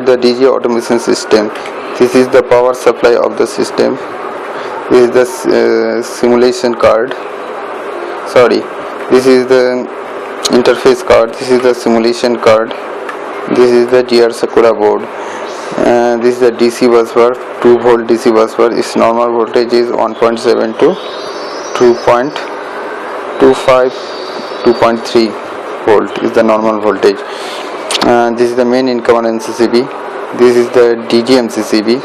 Activate the DG automation system. This is the power supply of the system. This is the simulation card. Sorry, this is the interface card. This is the simulation card. This is the GR Sakura board. This is the DC bus bar, 2 volt DC bus bar. Its normal voltage is 1.7 to 2.25, 2.3 volt is the normal voltage. This is the main incomer MCCB. This is the DG MCCB.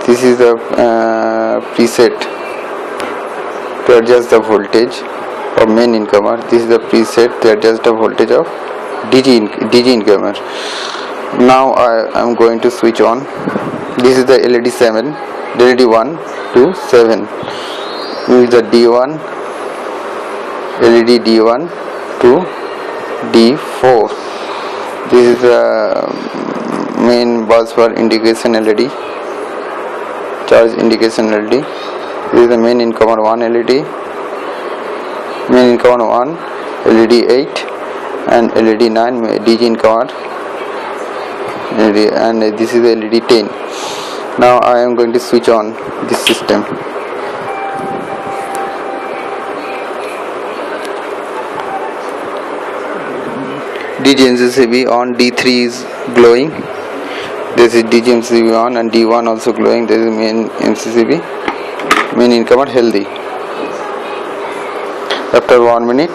This is the preset to adjust the voltage of main incomer. This is the preset to adjust the voltage of DG incomer. Now I am going to switch on. This is the LED 7, LED 1 to 7. This is the D1, LED D1 to D4. This is the main bus bar indication LED, charge indication LED. This is the main incomer 1 LED, main incomer 1, LED 8 and LED 9 DG incomer, and this is the LED 10. Now I am going to switch on this system. DG MCCB on, D3 is glowing. This is DG MCCB on and D1 also glowing. This is main MCCB, main incomer healthy. After 1 minute,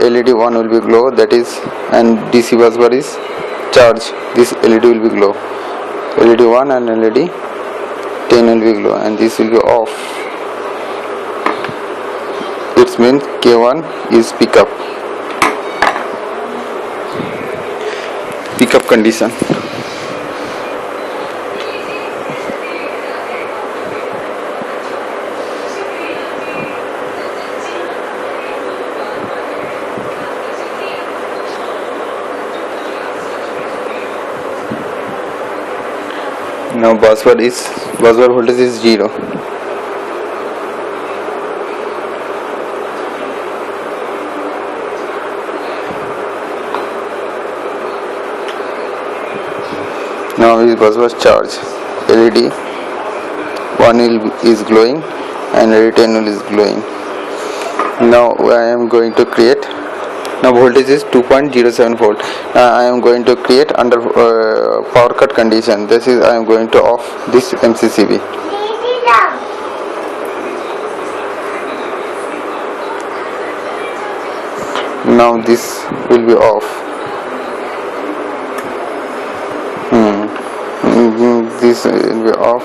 LED 1 will be glow, that is, and DC bus bar is charge. This LED will be glow. LED 1 and LED 10 will be glow, and this will be off. It means K1 is pickup condition. Now bus bar voltage is 0. Now this bus bar charge. LED 1 is glowing and LED 10 is glowing. Now I am going to create. Now voltage is 2.07 volt. I am going to create under power cut condition. This is I am going to off this MCCB. Now this will be off. This will be off.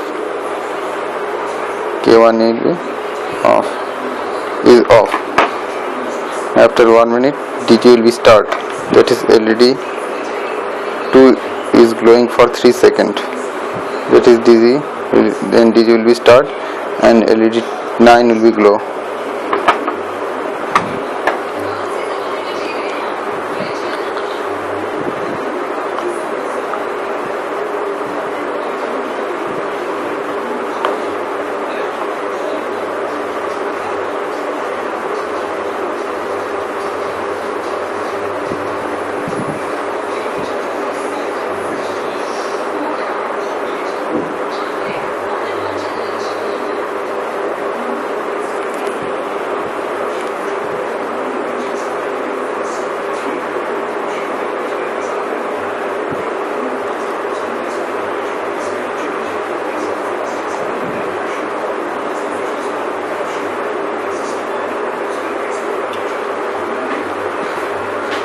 K1 will be off. Is off. After 1 minute, DG will be start. That is LED 2 is glowing for 3 seconds. That is DG. Then DG will be start, and LED 9 will be glow.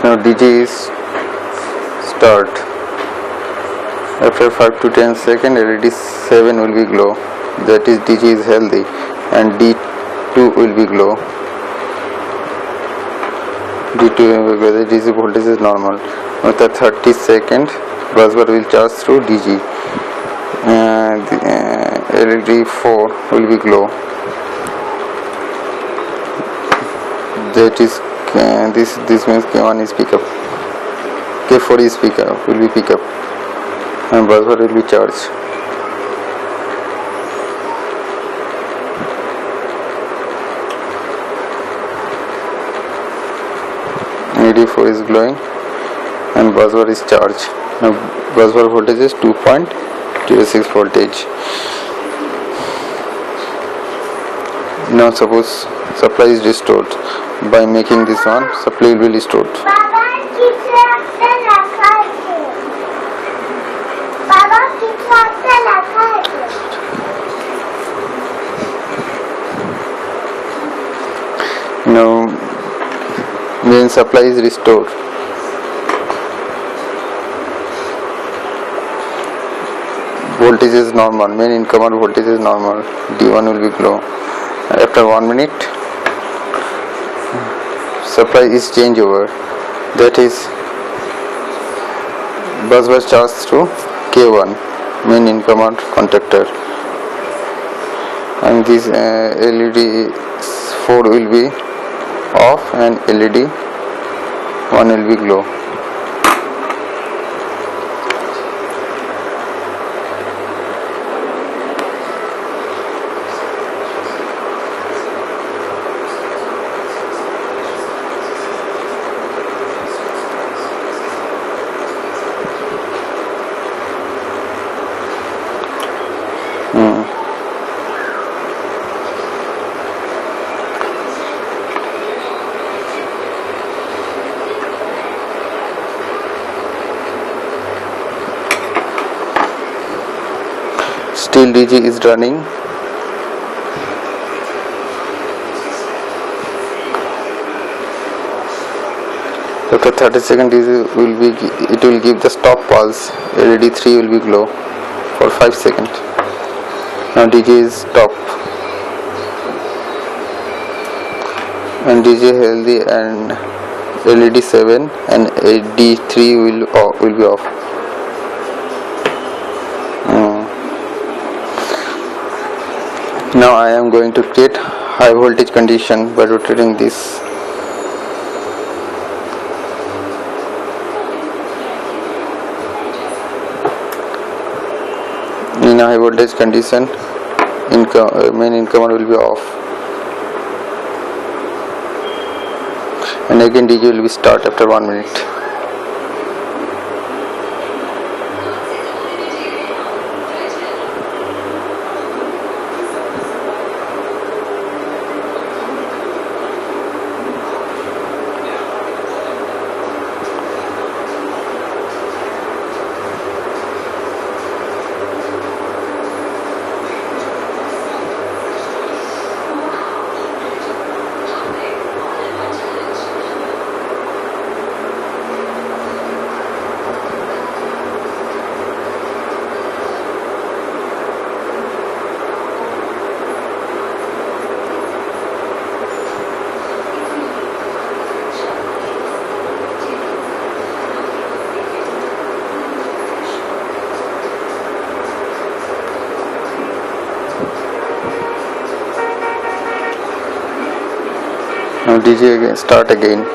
Now DG is start. After 5 to 10 seconds, LED 7 will be glow. That is DG is healthy, and D2 will be glow. D2 will be glow. The DC voltage is normal. After 30 seconds, bus bar will charge through DG. LED 4 will be glow. That is this means K1 is pickup, K4 is pickup, will be pickup, and bus bar will be charged. LED 4 is glowing and bus bar is charged. Now bus bar voltage is 2.06 voltage. Now suppose supply is restored. By making this on, supply will be restored. Now main supply is restored. Voltage is normal, main incomer voltage is normal, D1 will be low. After 1 minute, supply is changeover, that is bus bar charged through K1, main incomer contactor, and this LED 4 will be off and LED 1 will be glow. Still DG is running. After 30 seconds it will give the stop pulse. LED 3 will be glow for 5 seconds. Now DG is stop and DG healthy, and LED 7 and D3 will be off. Now I am going to create high voltage condition by rotating this. In a high voltage condition, main incomer will be off, and again DG will be start after 1 minute. Now DG again, start again.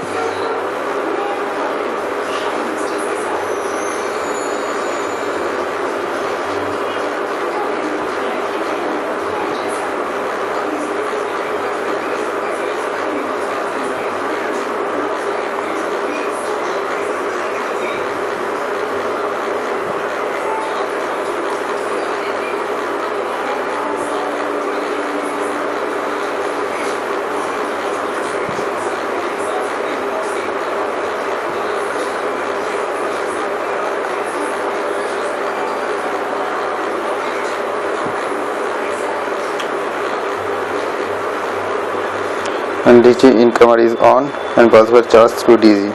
And DG incomer is on and bus bar charged through DG.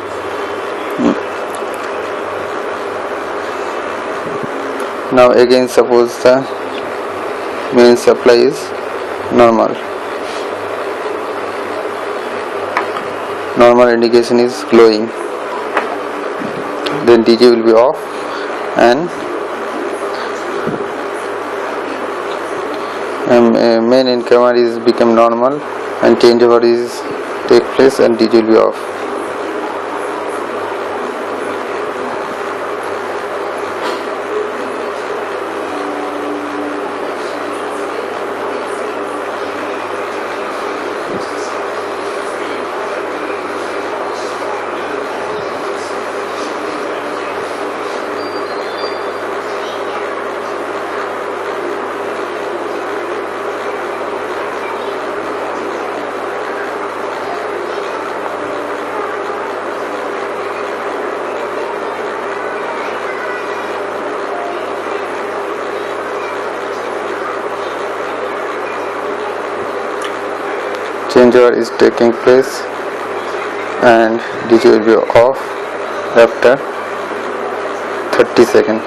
Now again suppose the main supply is normal. Normal indication is glowing. Then DG will be off and main incomer is become normal and changeover is take place and DG will be off. changeover is taking place and DJ will be off after 30 seconds.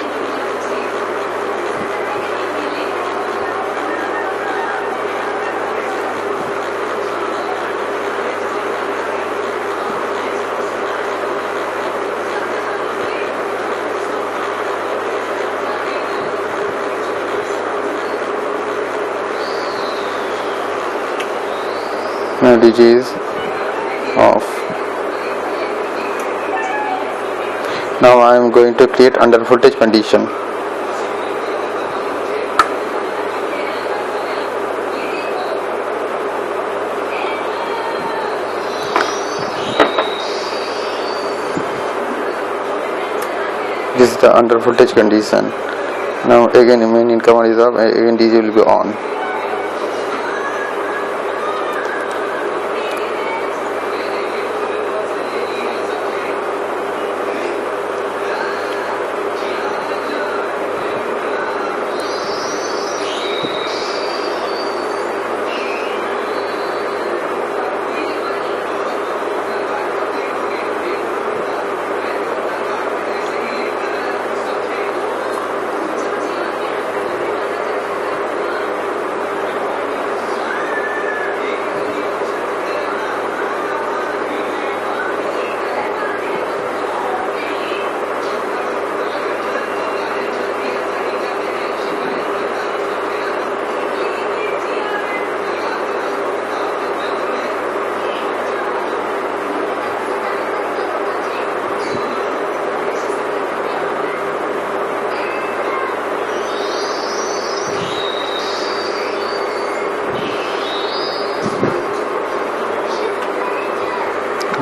Now DJ is off. Now I am going to create under voltage condition. This is the under voltage condition. Now again main incomer is off, again DJ will be on.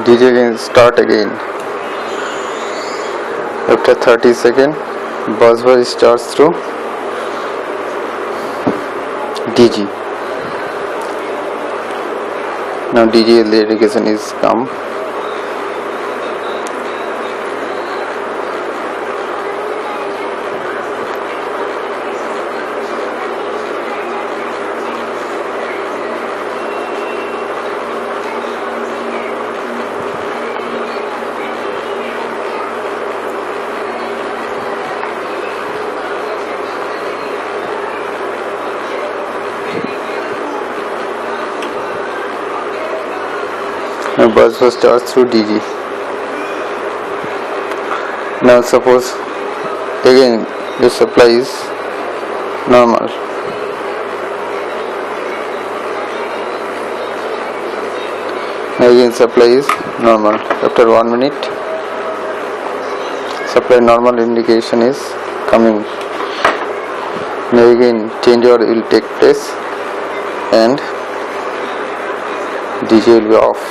DJ again start again. After 30 seconds, buzzer starts through DG. Now DJ indication is come. Now buzzer starts through DG. Now suppose again the supply is normal. Again supply is normal. After 1 minute, supply normal indication is coming. Now again changeover will take place and DJ will be off.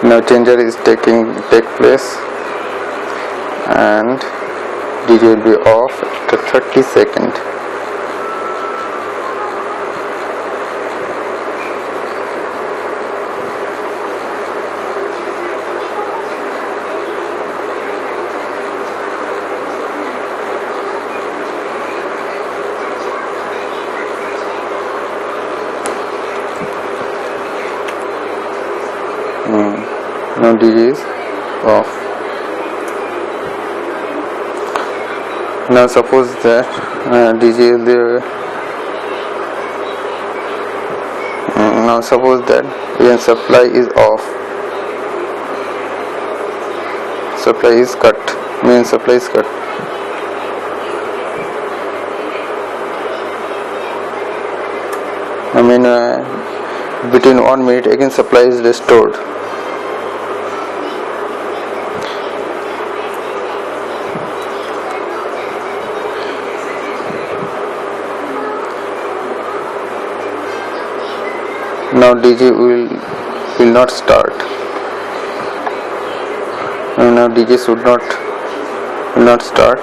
Now changer is take place and DJ will be off after 30 seconds. Now DJ is off. Now suppose that DJ will now suppose that when supply is off, supply is cut, means supply is cut. I mean Between 1 minute again supply is restored. Now DJ will not start. And now DJ will not start.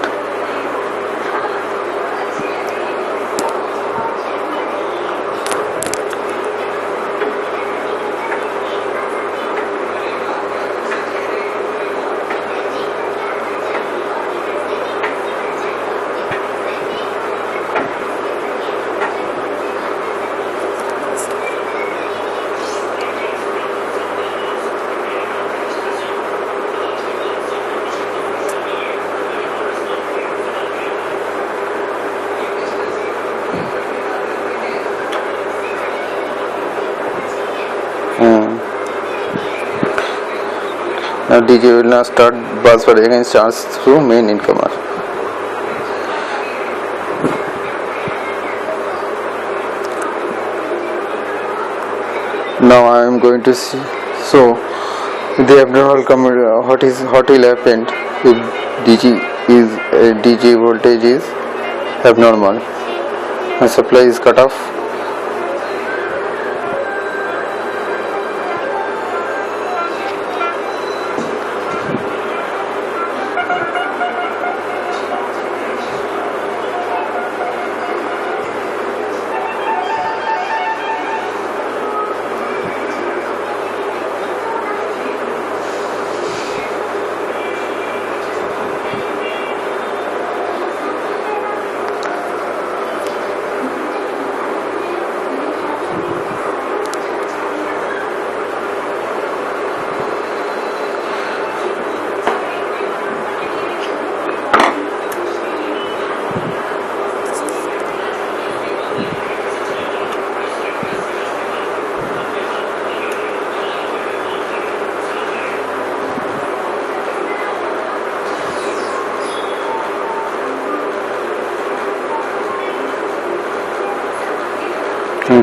Now DJ will now start bus for again charge through main incomer. Now I am going to see the abnormal what will happen if DJ voltage is abnormal and supply is cut off.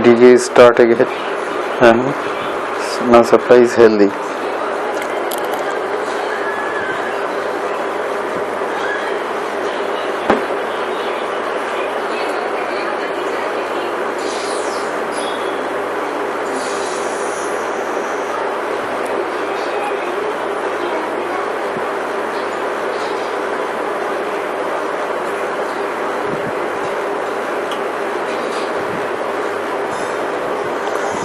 DJ start again and now supply is healthy.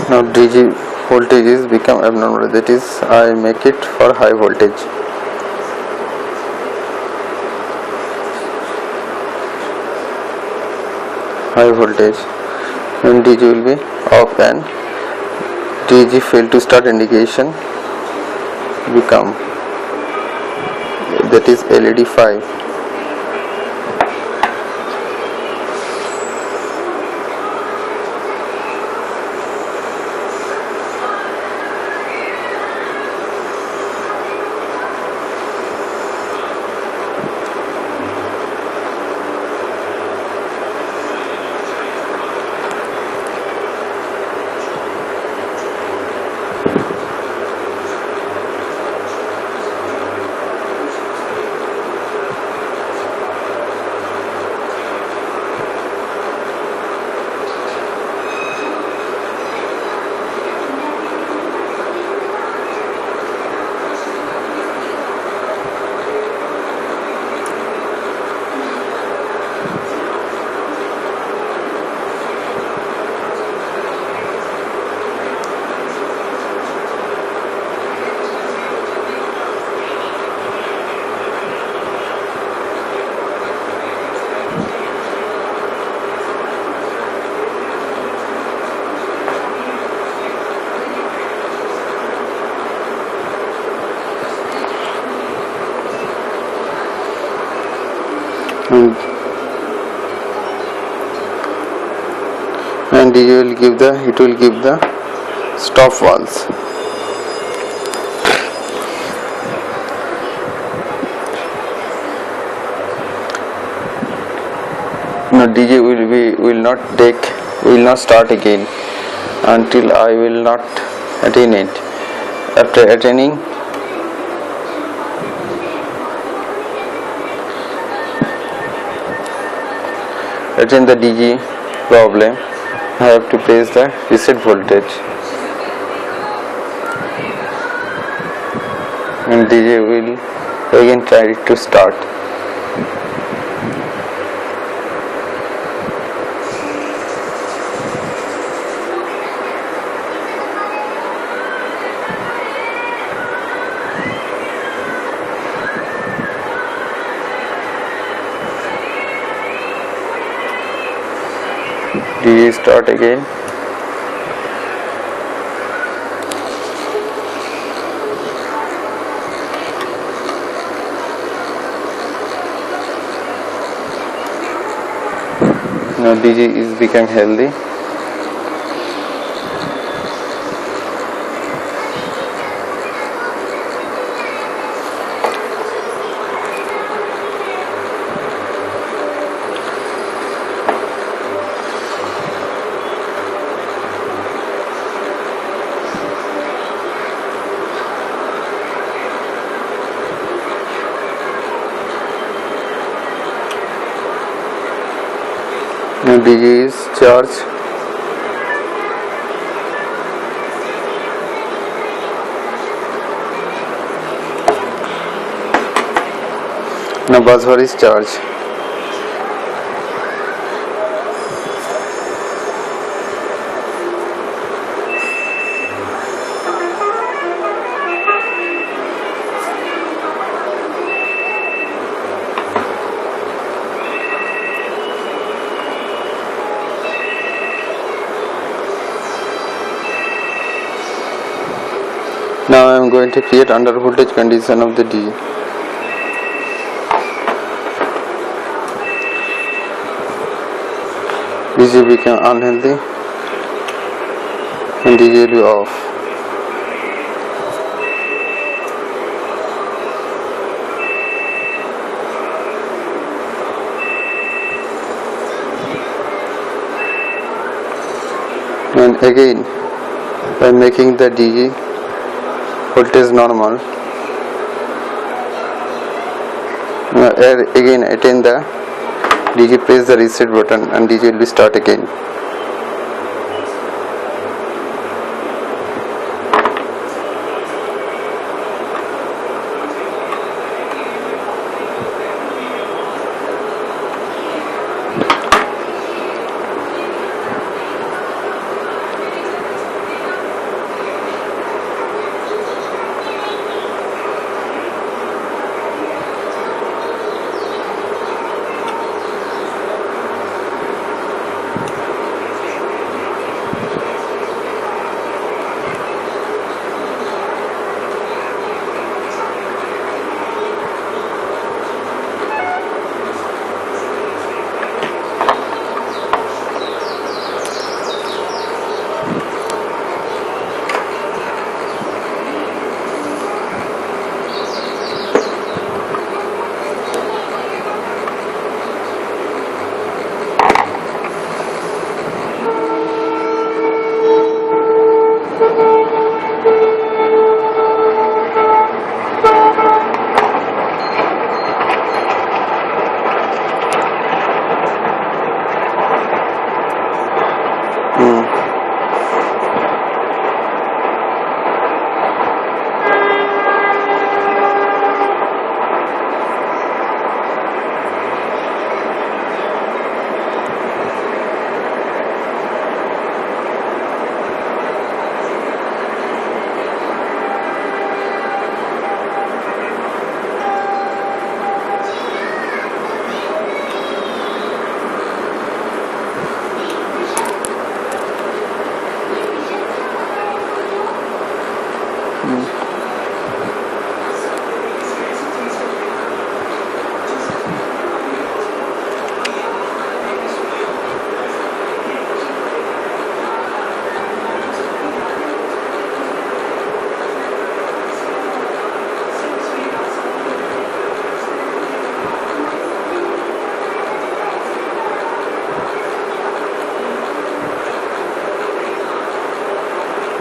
Now DJ voltages become abnormal, that is I make it for high voltage. High voltage and DJ will be off and DJ fail to start indication become, that is LED 5. And it will give the stop valves. Now DJ will not start again. until I will not attain it. After attaining, attain the DG problem, I have to press the reset voltage and DJ will again try to start. DJ start again. Now DJ is become healthy. Now DJ is charged. Now buzzer is charged. Now I am going to create under voltage condition of the DJ. DJ become unhealthy and DJ will be off. And again, by making the DJ voltage normal, again attain the DJ, press the reset button and DJ will start again.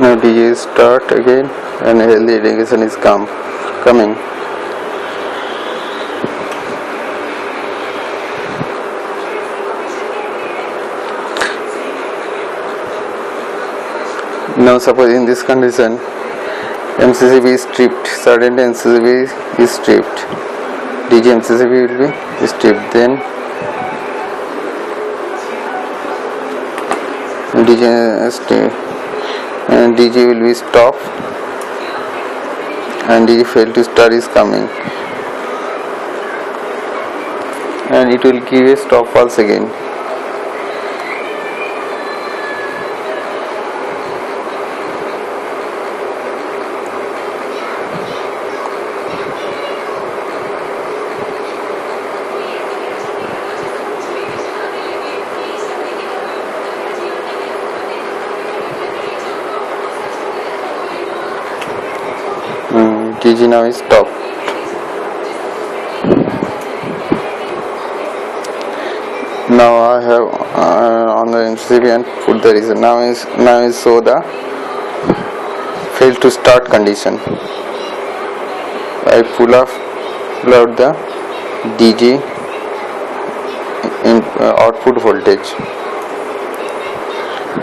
Now DJ start again and healthy indication is coming. Now suppose in this condition MCCB is stripped, suddenly MCCB is stripped, DG MCCB will be stripped, then DG will be stopped and DG fail to start is coming, and it will give a stop pulse again. DG now is stopped. Now I have on the MCCB and put the reason. Now is show the fail to start condition. I pull out the DG in output voltage.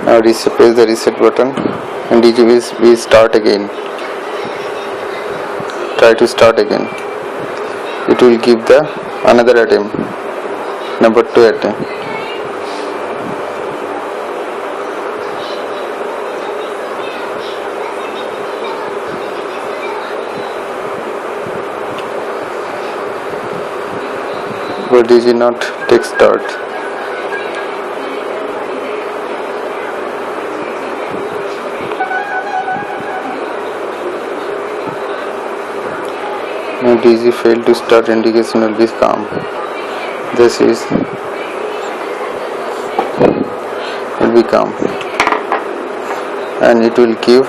Now press the reset button and DG will start again. Try to start again. It will give the another attempt, number 2 attempt. But this is not take start. Now DG failed to start, indication will be calm. This is will be calm, and it will give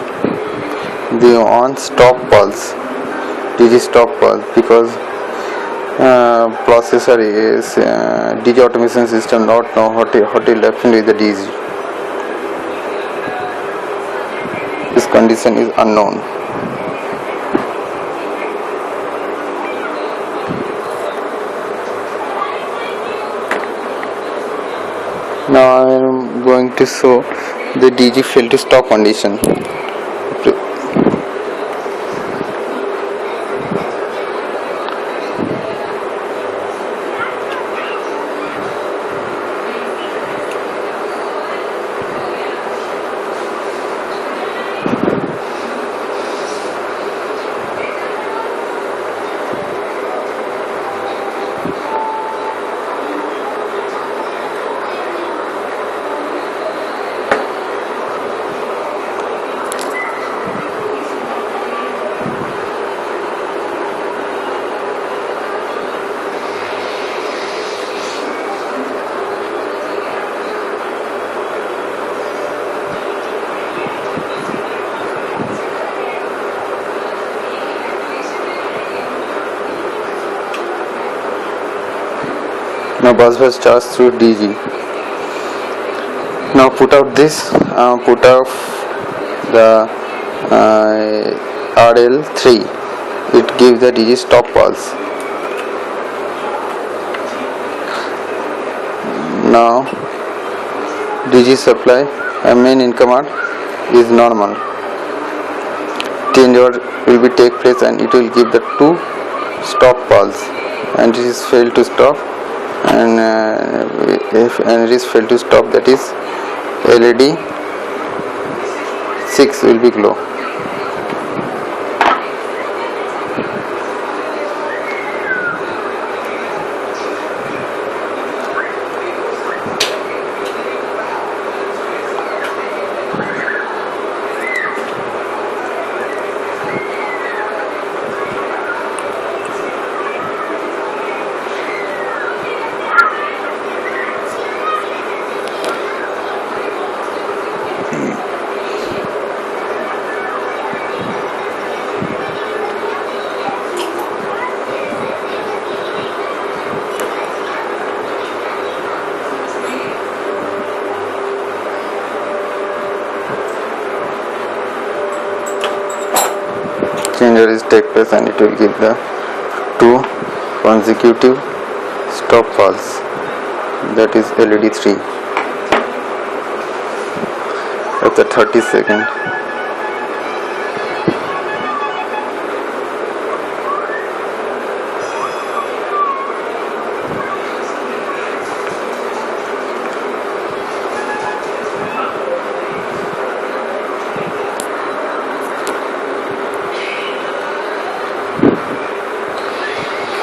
the on stop pulse, DG stop pulse, because processor is DG automation system not know how to happen with the DG. This condition is unknown. Now I am going to show the DG fail to stop condition. Now bus was charged through DG. Now put out this, put off the RL3. It gives the DG stop pulse. Now DG supply main income is normal. Changeover will be take place and it will give the 2 stop pulse, and it is failed to stop, and if it is failed to stop, that is LED 6 will be glow. process take place and it will give the 2 consecutive stop pulse, that is LED 3 at the 30 second.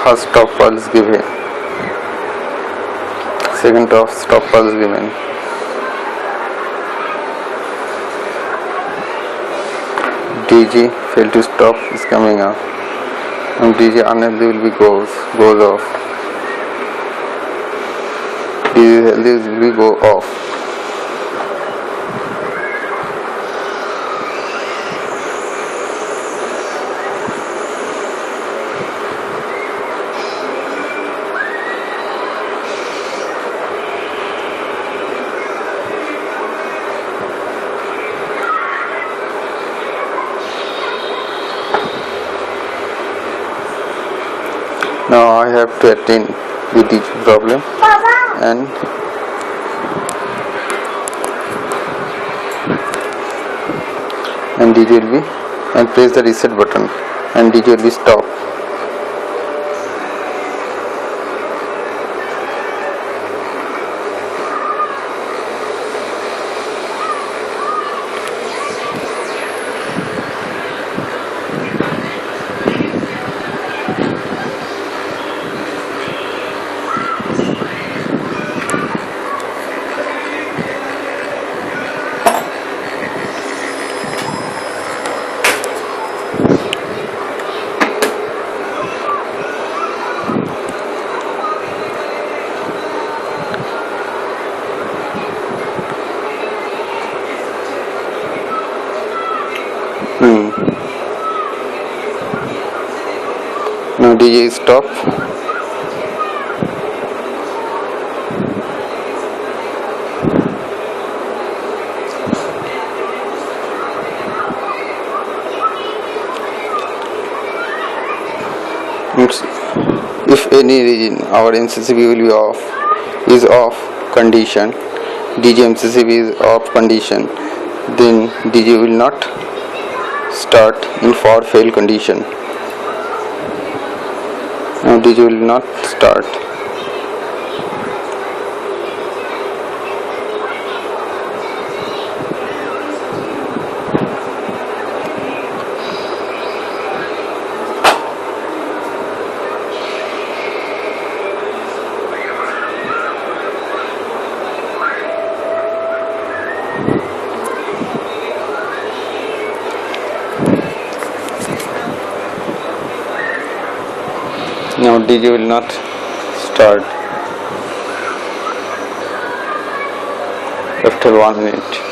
First stop pulse given, second stop pulse given. DG fail to stop is coming up, and DG unhealthy will be goes off. DG healthy will be go off. Now I have to attend the DG problem and DG will be, and press the reset button and DG will be stop. Now DJ is stop. If any region our MCCB will be off, is off condition, DJ MCCB is off condition, then DJ will not start in for fail condition. Now DJ will not start. Now DJ will not start after 1 minute.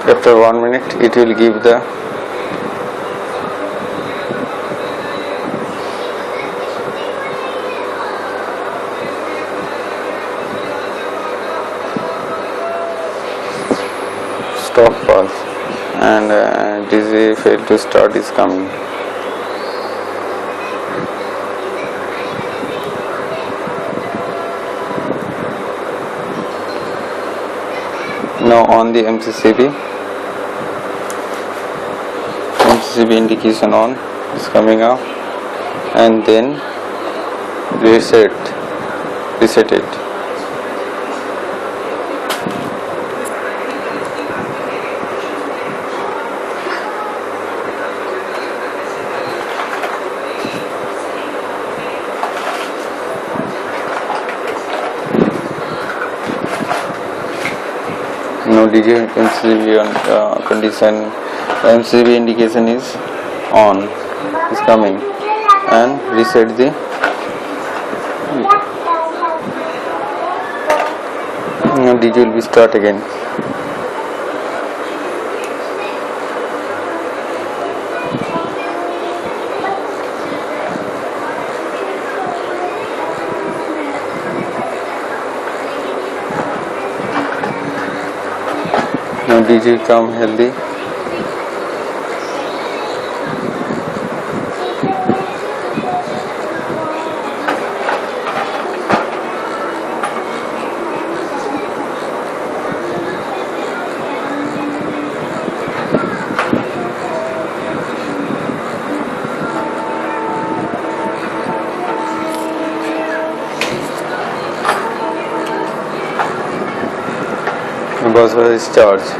After 1 minute it will give the stop pulse, and DJ fail to start is coming. on the MCCB indication on is coming up, and then reset it. No DJ MCCB on condition. MCCB indication is on, is coming, and reset the DJ will be start again. Now DJ come healthy. Buzzer is charged.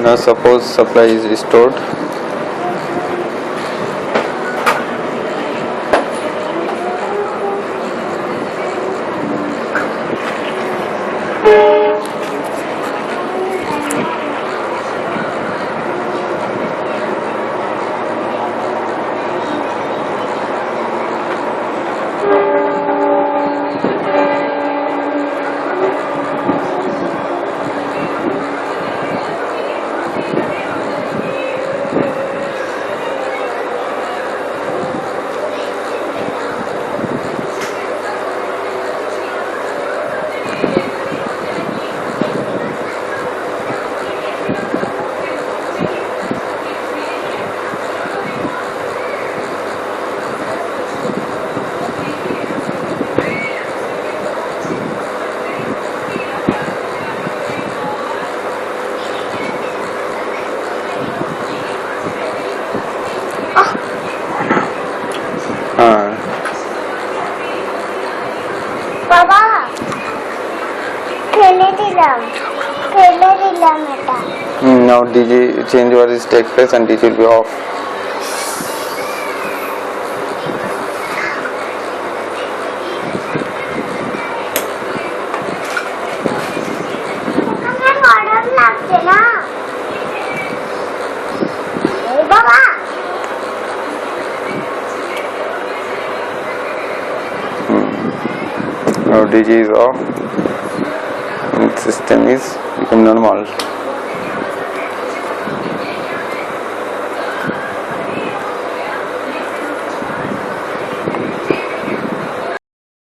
Now suppose supply is restored. বাবা ফেলে দিলাম এটা। Now DJ change over is take place and DJ will be off. আমার গরম লাগছে না এই বাবা। Now DJ is off and system is become normal.